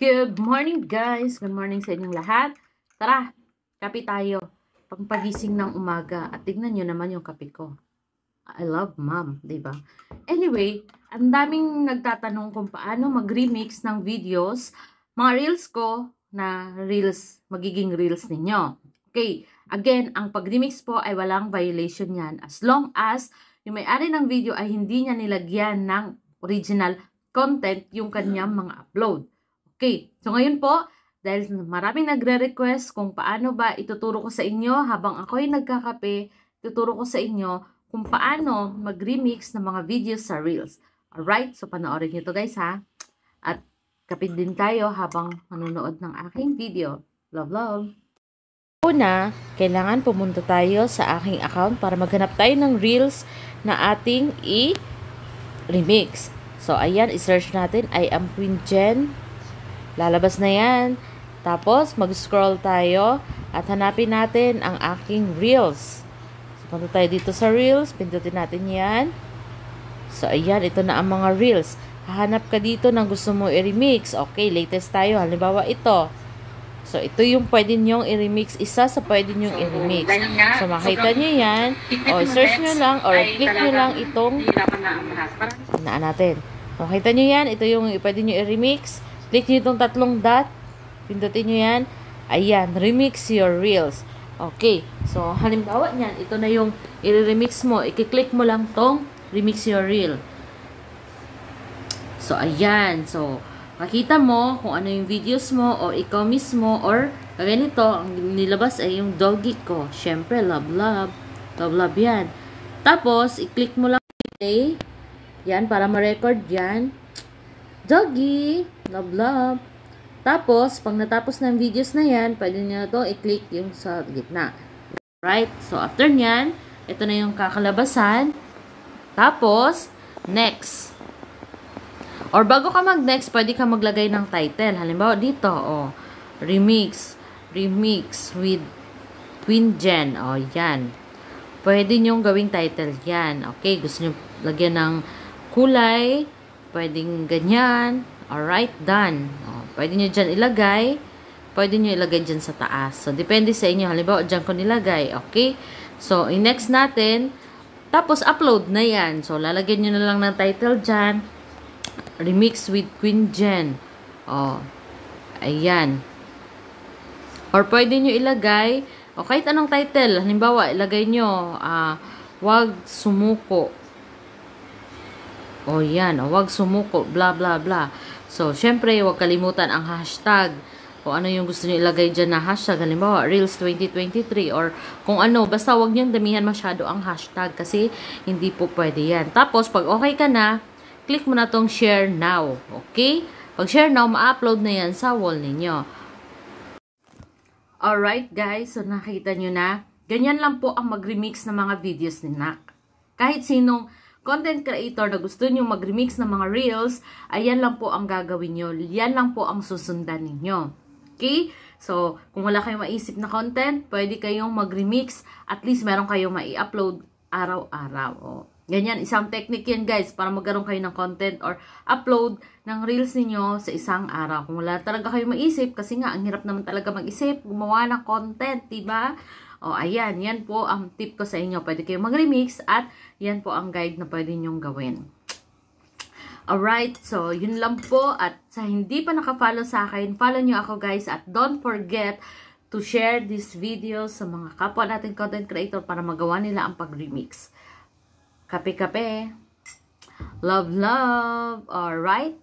Good morning guys! Good morning sa inyong lahat. Tara, kape tayo. Pagpagising ng umaga at tignan nyo naman yung kape ko. I love mom, diba? Anyway, ang daming nagtatanong kung paano mag-remix ng videos, mga reels ko na reels, magiging reels ninyo. Okay, again, ang pag-remix po ay walang violation yan as long as yung may-ari ng video ay hindi niya nilagyan ng original content yung kanyang mga upload. Okay, so ngayon po, dahil maraming nagre-request kung paano ba ituturo ko sa inyo habang ako'y nagkakape, ituturo ko sa inyo kung paano mag-remix ng mga videos sa Reels. Alright, so panoorin nyo to guys ha. At kapit din tayo habang manonood ng aking video. Love, love! Una, kailangan pumunta tayo sa aking account para maghanap tayo ng Reels na ating i-remix. So ayan, i-search natin, I am Queen Jen. Lalabas na yan. Tapos, mag-scroll tayo at hanapin natin ang aking Reels. So, punta tayo dito sa Reels. Pindutin natin yan. So, ayan. Ito na ang mga Reels. Hahanap ka dito ng gusto mo i-remix. Okay, latest tayo. Halimbawa, ito. So, ito yung pwede nyong i-remix. Isa sa pwede nyong i-remix. So, makita nyo yan. O, search nyo lang or click nyo lang itong hinaan natin. So, makita nyo yan. Ito yung pwede nyo i-remix. Click nyo itong tatlong dot. Pindutin nyo yan. Ayan, remix your reels. Okay. So, halimbawa niyan, ito na yung i-remix mo. I-click mo lang tong remix your reel. So, ayan. So, makita mo kung ano yung videos mo o ikaw mismo or ganito, ang nilabas ay yung doggy ko. Syempre, love, love. Love, love yan. Tapos, i-click mo lang play. Yan, para ma-record yan. Doggy. Love, love. Tapos, pag natapos ng videos na yan, pwede nyo ito i-click yung sa gitna. Right? So, after nyan, ito na yung kakalabasan. Tapos, next. Or bago ka mag-next, pwede ka maglagay ng title. Halimbawa, dito, oh, remix. Remix with Queen Jen. Oh, yan. Pwede nyo gawing title yan. Okay, gusto nyo lagyan ng kulay. Pwedeng ganyan. Alright, done. O, pwede nyo dyan ilagay. Pwede nyo ilagay dyan sa taas. So, depende sa inyo. Halimbawa, dyan ko nilagay. Okay? So, next natin. Tapos, upload na yan. So, lalagyan nyo na lang ng title dyan. Remix with Queen Jen. O, ayan. Or pwede nyo ilagay, o kahit anong title. Halimbawa, ilagay nyo, wag sumuko. O, yan. O, wag sumuko. Blah, blah, blah. So, syempre, huwag kalimutan ang hashtag. Kung ano yung gusto nyo ilagay dyan na hashtag. Halimbawa, Reels 2023 or kung ano. Basta huwag nyo damihan masyado ang hashtag kasi hindi po pwede yan. Tapos, pag okay ka na, click mo na tong share now. Okay? Pag share now, ma-upload na yan sa wall ninyo. Alright, guys. So, nakita nyo na. Ganyan lang po ang mag-remix ng mga videos ni Nak. Kahit sinong content creator na gusto nyo mag-remix ng mga reels, ayan lang po ang gagawin nyo. Yan lang po ang susundan ninyo. Okay? So, kung wala kayong maisip na content, pwede kayong mag-remix. At least meron kayong mai-upload araw-araw. O, ganyan, isang technique yan guys, para magkaroon kayo ng content or upload ng reels ninyo sa isang araw. Kung wala talaga kayong maisip, kasi nga, ang hirap naman talaga mag-isip, gumawa ng content, diba? O, ayan, yan po ang tip ko sa inyo. Pwede kayong mag-remix at yan po ang guide na pwede nyong gawin. Alright, so yun lang po. At sa hindi pa naka-follow sa akin, follow nyo ako guys. At don't forget to share this video sa mga kapwa natin content creator para magawa nila ang pag-remix. Kape-kape. Love, love. Alright.